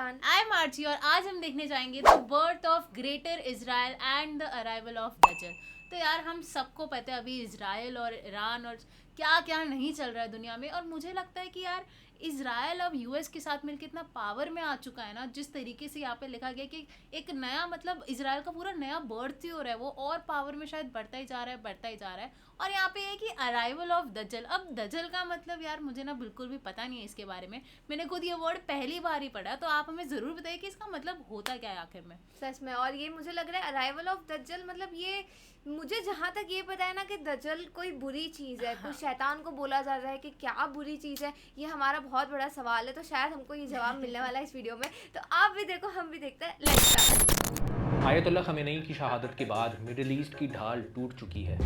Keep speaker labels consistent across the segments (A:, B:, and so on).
A: Pakistan.
B: I am Archie اور آج ہم دیکھنے جائیں گے The Birth of Greater Israel and the Arrival of Dajjal. تو یار ہم سب کو پتہ ہے ابھی اسرائیل اور ایران اور کیا کیا نہیں چل رہا ہے دنیا میں, اور مجھے لگتا ہے کہ یار اسرائیل اب یو ایس کے ساتھ مل کے اتنا پاور میں آ چکا ہے نا, جس طریقے سے یہاں پہ لکھا گیا کہ ایک نیا مطلب اسرائیل کا پورا نیا برتھ ہی ہو رہا ہے, وہ اور پاور میں شاید بڑھتا ہی جا رہا ہے. اور یہاں پہ یہ کہ ارائیول آف دجل. اب دجل کا مطلب یار مجھے نا بالکل بھی پتہ نہیں ہے اس کے بارے میں نے خود یہ ورڈ پہلی بار ہی پڑھا, تو آپ ہمیں ضرور بتائیے کہ اس کا مطلب ہوتا کیا ہے آخر میں.
A: سچ میں, اور یہ مجھے لگ رہا ہے ارائیول آف دجل مطلب یہ مجھے جہاں تک یہ پتا ہے نا کہ دجل کوئی بری چیز ہے, کوئی شیطان کو بولا جا رہا ہے کہ کیا بری چیز ہے, یہ ہمارا بہت بڑا سوال ہے. تو شاید ہم کو یہ جواب ملنے والا ہے اس ویڈیو میں, تو آپ بھی دیکھو ہم بھی دیکھتے ہیں. Let's start.
C: آیت اللہ خمینی کی شہادت کے بعد مڈل ایسٹ کی ڈھال ٹوٹ چکی ہے.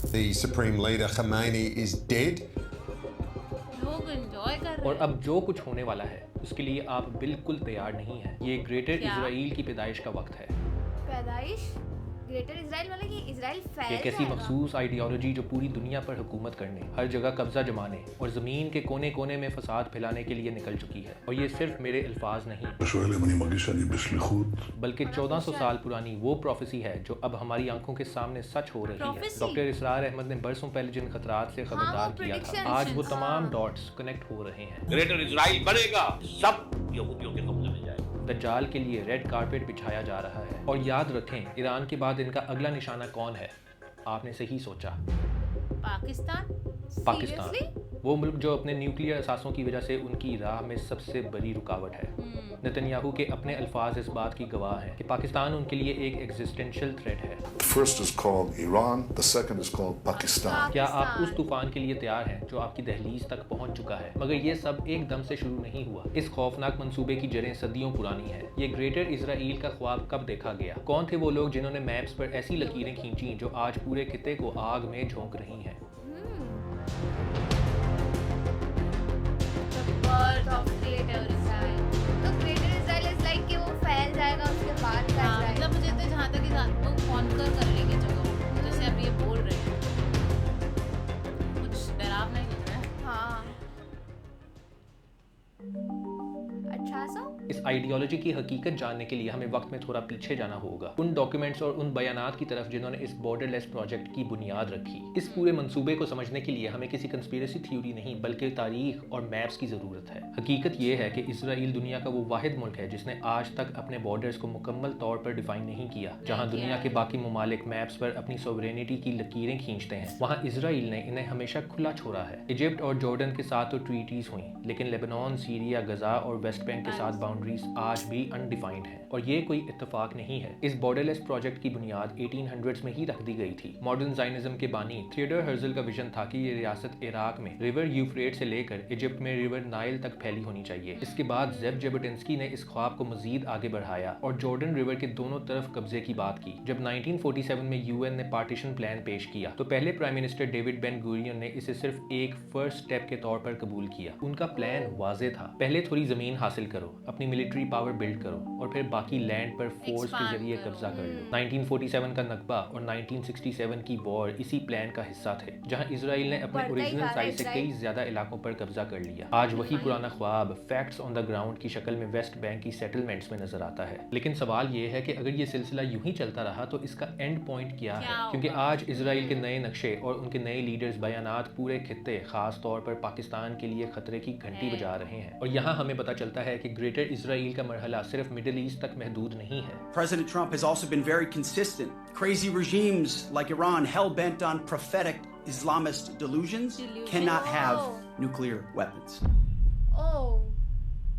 D: The supreme leader Khamenei is dead.
B: لوگ انجوائے کر رہے
C: اور
B: ہیں.
C: اب جو کچھ ہونے والا ہے اس کے لیے آپ بالکل تیار نہیں ہیں. یہ گریٹر اسرائیل کی پیدائش کا وقت ہے.
A: پیدائش گریٹر اسرائیل والا کہ اسرائیل پھیل
C: ایک ایسی مخصوص آئیڈیالوجی جو پوری دنیا پر حکومت کرنے, ہر جگہ قبضہ جمانے اور زمین کے کونے کونے میں فساد پھیلانے کے لیے نکل چکی ہے. اور یہ صرف میرے الفاظ نہیں بلکہ 1400 سال پرانی وہ پروفیسی ہے جو اب ہماری آنکھوں کے سامنے سچ ہو رہی ہے. ڈاکٹر اسرار احمد نے برسوں پہلے جن خطرات سے خبردار کیا تھا, آج وہ تمام ڈاٹس کنیکٹ ہو رہے ہیں.
E: گریٹر اسرائیل بنے گا, سب یہودیوں کے قبضے میں جائے.
C: دجال کے لیے ریڈ کارپیٹ بچھایا جا رہا ہے. اور یاد رکھیں, ایران کے بعد ان کا اگلا نشانہ کون ہے؟ آپ نے صحیح سوچا, پاکستان. وہ ملک جو اپنے نیوکلیئر اثاثوں کی وجہ سے ان کی راہ میں سب سے بڑی رکاوٹ ہے. نتنیاہو کے اپنے الفاظ اس بات کی گواہ ہیں کہ پاکستان ان کے لیے ایک ایگزسٹینشل تھریٹ ہے.
F: First is called Iran, the second is called Pakistan.
C: کیا آپ اس طوفان کے لیے تیار ہیں جو آپ کی دہلیز تک پہنچ چکا ہے؟ مگر یہ سب ایک دم سے شروع نہیں ہوا. اس خوفناک منصوبے کی جڑیں صدیوں پرانی ہیں. یہ گریٹر اسرائیل کا خواب کب دیکھا گیا؟ کون تھے وہ لوگ جنہوں نے میپس پر ایسی لکیریں کھینچیں جو آج پورے خطے کو آگ میں جھونک رہی ہیں؟
B: مطلب مجھے تو جہاں تک وہ کانکر کر لیں گے جگہ, جیسے اب یہ بول رہے ہیں, کچھ ڈراونا نہیں لگ رہا ہے.
A: ہاں.
C: اس آئیڈیالوجی کی حقیقت جاننے کے لیے ہمیں وقت میں تھوڑا پیچھے جانا ہوگا, ان ڈاکیومنٹس اور ان بیانات کی طرف جنہوں نے اس بارڈر لیس پروجیکٹ کی بنیاد رکھی. اس پورے منصوبے کو سمجھنے کے لیے ہمیں کسی کنسپیریسی تھیوری نہیں بلکہ تاریخ اور میپس کی ضرورت ہے. حقیقت یہ ہے کہ اسرائیل دنیا کا وہ واحد ملک ہے جس نے آج تک اپنے بارڈرز کو مکمل طور پر ڈیفائن نہیں کیا. جہاں دنیا کے باقی ممالک میپس پر اپنی سوورینٹی کی لکیریں کھینچتے ہیں, وہاں اسرائیل نے انہیں ہمیشہ کھلا چھوڑا ہے. ایجپٹ اور جارڈن کے ساتھ تو ٹریٹیز ہوئیں, لیکن لیبنان, سیریا, غزہ اور ویسٹ بینک کے ساتھ باؤنڈریز آج بھی انڈیفائنڈ ہیں. اور یہ کوئی اتفاق نہیں ہے. اس بارڈر لیس پروجیکٹ کی بنیاد 1800s میں ہی رکھ دی گئی تھی. ماڈرن زائنزم کے بانی تھیوڈر ہرزل کا ویژن تھا کہ یہ ریاست عراق میں ریور یوفریٹ سے لے کر ایجپٹ میں ریور نائل تک پھیلی ہونی چاہیے. اس کے بعد زیب جیبوٹنسکی نے اس خواب کو مزید آگے بڑھایا اور جارڈن ریور کے دونوں طرف قبضے کی بات کی. جب 1947 میں یو این نے پارٹیشن پلان پیش کیا تو پہلے پرائم منسٹر ڈیوڈ بین گورین نے اسے صرف ایک فرسٹ سٹیپ کے طور پر قبول کیا. ان کا پلان واضح تھا, پہلے تھوڑی زمین حاصل کرو, اپنی ملٹری پاور بلڈ کرو اور پھر باقی لینڈ پر فورس کے ذریعے قبضہ کر لو. 1947 کا نقبہ اور 1967 کی وار اسی پلان کا حصہ تھے, جہاں اسرائیل نے اپنے اوریجنل سائز سے کئی زیادہ علاقوں پر قبضہ کر لیا. آج وہی پرانا خواب فیکٹس آن دا گراؤنڈ کی شکل میں ویسٹ بینک کی سیٹلمنٹس میں نظر آتا ہے. لیکن سوال یہ ہے کہ اگر یہ سلسلہ یوں ہی چلتا رہا تو اس کا اینڈ پوائنٹ کیا ہے؟ کیونکہ آج اسرائیل کے نئے نقشے اور ان کے نئے لیڈرز بیانات پورے خطے, خاص طور پر پاکستان کے لیے خطرے کی گھنٹی بجا رہے ہیں. اور یہاں ہمیں پتہ چلتا ہے کہ گریٹر اسرائیل کا مرحلہ صرف مڈل ایسٹ تک محدود نہیں ہے.
G: President Trump has also been very consistent. Crazy regimes like Iran, hell-bent on prophetic Islamist delusions, cannot have nuclear weapons.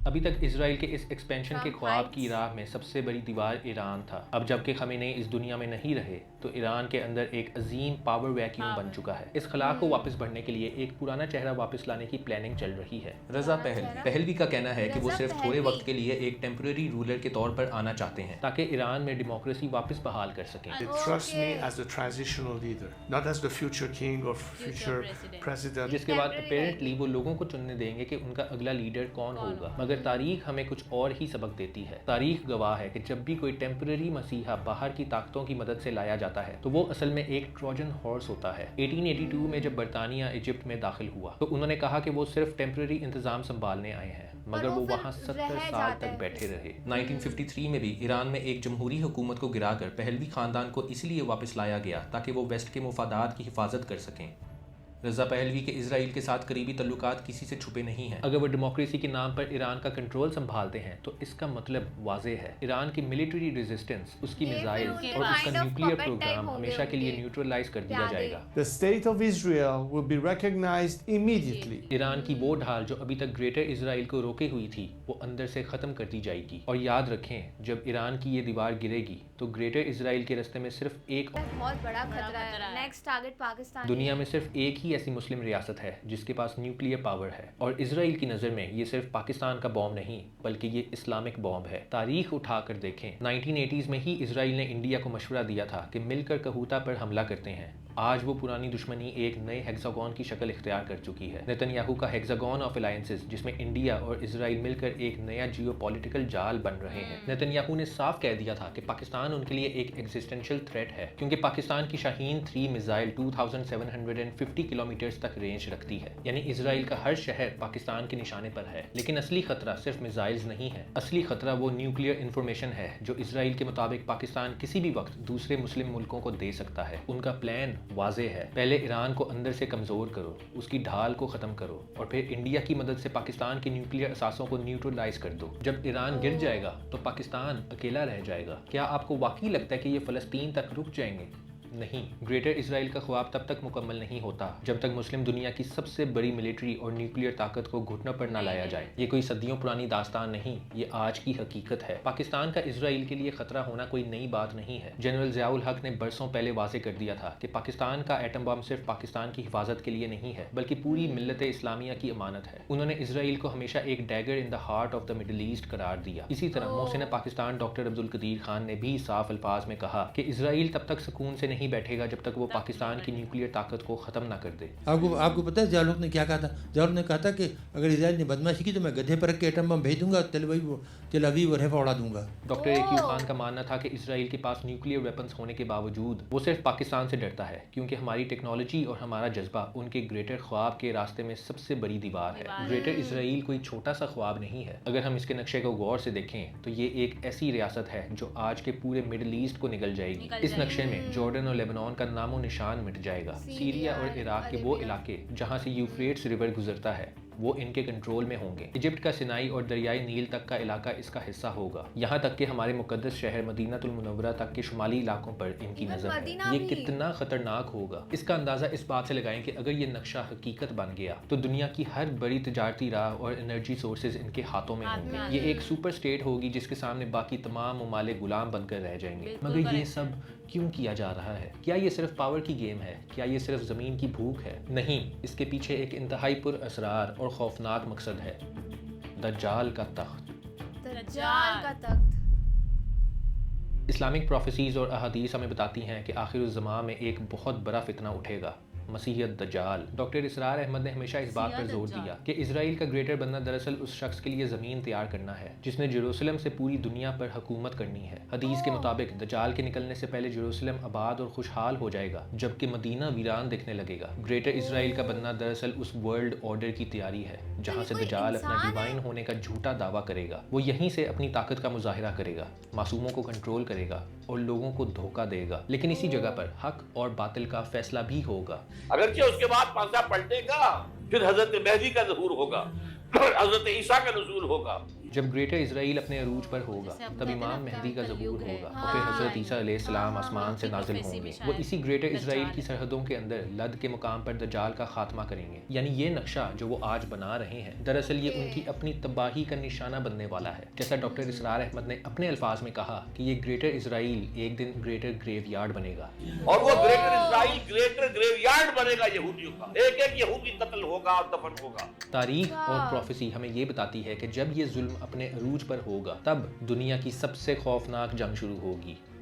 C: ابھی تک اسرائیل کے اس ایکسپینشن کے خواب کی راہ میں سب سے بڑی دیوار ایران تھا. اب جب کہ خامنئی اس دنیا میں نہیں رہے تو ایران کے اندر ایک عظیم پاور ویکیوم بن چکا ہے. اس خلا کو واپس بھرنے کے لیے ایک پرانا چہرہ واپس لانے کی پلاننگ چل رہی ہے. رضا پہلوی کا کہنا ہے کہ وہ صرف تھوڑے وقت کے لیے ایک ٹیمپرری رولر کے طور پر آنا چاہتے ہیں تاکہ ایران میں ڈیموکریسی واپس بحال کر سکیں.
H: They trust me as the transitional leader, not as the future king or future president.
C: جس کے بعد اپیرنٹلی وہ لوگوں کو چننے دیں گے کہ ان کا اگلا لیڈر کون ہوگا, مگر مگر تاریخ ہمیں کچھ اور ہی سبق دیتی ہے. تاریخ گواہ ہے کہ جب بھی کوئی ٹیمپرری مسیحا باہر کی طاقتوں کی مدد سے لایا جاتا ہے تو وہ اصل میں ایک ٹروجن ہارس ہوتا ہے. 1882 میں جب برطانیہ ایجپٹ میں داخل ہوا تو انہوں نے کہا کہ وہ صرف ٹیمپرری انتظام سنبھالنے آئے ہیں, مگر وہ وہاں 70 سال تک بیٹھے رہے. 1953 میں بھی ایران میں ایک جمہوری حکومت کو گرا کر پہلوی خاندان کو اس لیے واپس لایا گیا تاکہ وہ ویسٹ کے مفادات کی حفاظت کر سکیں. رضا پہلوی کے اسرائیل کے ساتھ قریبی تعلقات کسی سے چھپے نہیں ہیں. اگر وہ ڈیموکریسی کے نام پر ایران کا کنٹرول سنبھالتے ہیں تو اس کا مطلب واضح ہے, ایران کی ملٹری ریزسٹنس, اس کی میزائل اور اس کا نیوکلیئر پروگرام ہمیشہ کے لیے نیوٹرلائز کر دیا جائے گا.
H: The state of Israel will be recognized immediately.
C: Iran کی وہ ڈھال جو ابھی تک گریٹر اسرائیل کو روکے ہوئی تھی وہ اندر سے ختم کر دی جائے گی. اور یاد رکھیں, جب ایران کی یہ دیوار گرے گی تو گریٹر اسرائیل کے راستے میں صرف ایک
A: بہت بڑا خطرہ ہے. Next target Pakistan.
C: دنیا میں صرف ایک ہی ایسی مسلم ریاست ہے جس کے پاس نیوکلیئر پاور ہے, اور اسرائیل کی نظر میں یہ صرف پاکستان کا بوم نہیں بلکہ یہ اسلامک بوم ہے. تاریخ اٹھا کر دیکھیں, 1980s میں ہی اسرائیل نے انڈیا کو مشورہ دیا تھا کہ مل کر کہوتا پر حملہ کرتے ہیں. آج وہ پرانی دشمنی ایک نئے ہیگزاگون کی شکل اختیار کر چکی ہے. نتن یاہو کا ہیگزاگون آف الائنسز, جس میں انڈیا اور اسرائیل مل کر ایک نیا جیو پولیٹیکل جال بن رہے ہیں. نتن یاہو نے صاف کہہ دیا تھا کہ پاکستان ان کے لیے ایک ایگزسٹینشیل تھریٹ ہے, کیونکہ پاکستان کی شاہین 3 میزائل 2750 کلومیٹرز تک رینج رکھتی ہے. یعنی اسرائیل کا ہر شہر پاکستان کے نشانے پر ہے. لیکن اصلی خطرہ صرف میزائلز نہیں ہے, اصلی خطرہ وہ نیوکلیئر انفارمیشن ہے جو اسرائیل کے مطابق پاکستان کسی بھی وقت دوسرے مسلم ملکوں کو دے سکتا ہے. ان کا پلان واضح ہے, پہلے ایران کو اندر سے کمزور کرو, اس کی ڈھال کو ختم کرو, اور پھر انڈیا کی مدد سے پاکستان کے نیوکلیئر اثاثوں کو نیوٹرلائز کر دو. جب ایران گر جائے گا تو پاکستان اکیلا رہ جائے گا. کیا آپ کو واقعی لگتا ہے کہ یہ فلسطین تک رک جائیں گے؟ نہیں. گریٹر اسرائیل کا خواب تب تک مکمل نہیں ہوتا جب تک مسلم دنیا کی سب سے بڑی ملٹری اور نیوکلیئر طاقت کو گھٹنوں پر نہ لایا جائے. یہ کوئی صدیوں پرانی داستان نہیں, یہ آج کی حقیقت ہے. پاکستان کا اسرائیل کے لیے خطرہ ہونا کوئی نئی بات نہیں ہے. جنرل ضیاء الحق نے برسوں پہلے واضح کر دیا تھا کہ پاکستان کا ایٹم بم صرف پاکستان کی حفاظت کے لیے نہیں ہے بلکہ پوری ملت اسلامیہ کی امانت ہے. انہوں نے اسرائیل کو ہمیشہ ایک dagger in the heart of the middle east قرار دیا. اسی طرح محسن پاکستان ڈاکٹر عبدالقدیر خان نے بھی صاف الفاظ میں کہا کہ اسرائیل تب تک سکون سے نہیں بیٹھے گا جب تک وہ پاکستان کی نیوکلیئر طاقت کو ختم نہ کر دے.
I: آپ کو پتہ ہے ضیاء الحق نے کیا کہا تھا؟ ضیاء الحق نے کہا تھا کہ اگر اسرائیل نے بدماشی کی تو میں گدھے پر رکھ کے ایٹم بم بھیج دوں گا, تل اویو اور حیفا اڑا دوں گا.
C: ڈاکٹر ایکیو خان کا ماننا تھا کہ اسرائیل کے پاس نیوکلیئر ویپنز ہونے کے باوجود وہ صرف پاکستان سے ڈرتا ہے کیونکہ ہماری ٹیکنالوجی اور ہمارا جذبہ ان کے گریٹر خواب کے راستے میں سب سے بڑی دیوار ہے. گریٹر اسرائیل کوئی چھوٹا سا خواب نہیں ہے. اگر ہم اس کے نقشے کو غور سے دیکھیں تو یہ ایک ایسی ریاست ہے جو آج کے پورے مڈل ایسٹ کو نگل جائے گی. اس نقشے میں جارڈن اور لیبنان کا نام و نشان مٹ جائے گا. سیریا اور عراق کے وہ علاقے جہاں سے یوفریٹس ریور گزرتا ہے وہ ان کے کنٹرول میں ہوں گے. ایجپٹ کا سینائی اور دریائے نیل تک کا علاقہ اس کا حصہ ہوگا, یہاں تک کہ ہمارے مقدس شہر مدینہ المنورہ تک کے شمالی علاقوں پر ان کی نظر ہے. یہ کتنا خطرناک ہوگا اس کا اندازہ اس بات سے لگائیں کہ اگر یہ نقشہ حقیقت بن گیا تو دنیا کی ہر بڑی تجارتی راہ اور انرجی سورسز ان کے ہاتھوں میں ہوں گے. یہ ایک سپر اسٹیٹ ہوگی جس کے سامنے باقی تمام ممالک غلام بن کر رہ جائیں گے. مگر یہ سب کیوں کیا جا رہا ہے؟ کیا یہ صرف پاور کی گیم ہے؟ کیا یہ صرف زمین کی بھوک ہے؟ نہیں, اس کے پیچھے ایک انتہائی پر اسرار اور خوفناک مقصد ہے. دجال کا تخت.
A: دجال کا تخت.
C: اسلامک پروفیسیز اور احادیث ہمیں بتاتی ہیں کہ آخر الزمان میں ایک بہت بڑا فتنہ اٹھے گا, مسیحیت دجال. ڈاکٹر اسرار احمد نے ہمیشہ اس بات پر زور دیا کہ اسرائیل کا گریٹر بننا دراصل اس شخص کے لیے زمین تیار کرنا ہے جس نے جیروسلم سے پوری دنیا پر حکومت کرنی ہے. حدیث کے مطابق دجال کے نکلنے سے پہلے جیروسلم آباد اور خوشحال ہو جائے گا جبکہ مدینہ ویران دکھنے لگے گا. گریٹر اسرائیل کا بننا دراصل اس ورلڈ آرڈر کی تیاری ہے جہاں سے دجال اپنا ڈیوائن ہونے کا جھوٹا دعویٰ کرے گا. وہ یہیں سے اپنی طاقت کا مظاہرہ کرے گا, معصوموں کو کنٹرول کرے گا اور لوگوں کو دھوکہ دے گا. لیکن اسی جگہ پر حق اور باطل کا فیصلہ بھی ہوگا.
E: اگرچہ اس کے بعد پردہ پلٹے گا, پھر حضرت مہدی کا ظہور ہوگا, حضرت عیسیٰ کا نزول ہوگا.
C: جب گریٹر اسرائیل اپنے عروج پر ہوگا تب امام مہدی کا ظہور ہوگا اور پھر حضرت عیسیٰ علیہ السلام آسمان سے نازل ہوں گے. وہ اسی گریٹر اسرائیل کی سرحدوں کے اندر لد کے مقام پر دجال کا خاتمہ کریں گے. یعنی یہ نقشہ جو وہ آج بنا رہے ہیں دراصل یہ ان کی اپنی تباہی کا نشانہ بننے والا ہے. جیسا ڈاکٹر اسرار احمد نے اپنے الفاظ میں کہا کہ یہ گریٹر اسرائیل ایک دن گریٹر گریو یارڈ بنے گا,
E: اور وہ گریٹر اسرائیل گریٹر گریو یارڈ بنے گا یہودیوں کا. ایک ایک یہودی قتل ہوگا اور دفن ہوگا.
C: تاریخ اور پروفیسی ہمیں یہ بتاتی ہے کہ جب یہ ظلم اپنے عروج پر ہوگا تب دنیا کی سب سے خوفناک جنگ شروع ہوگی,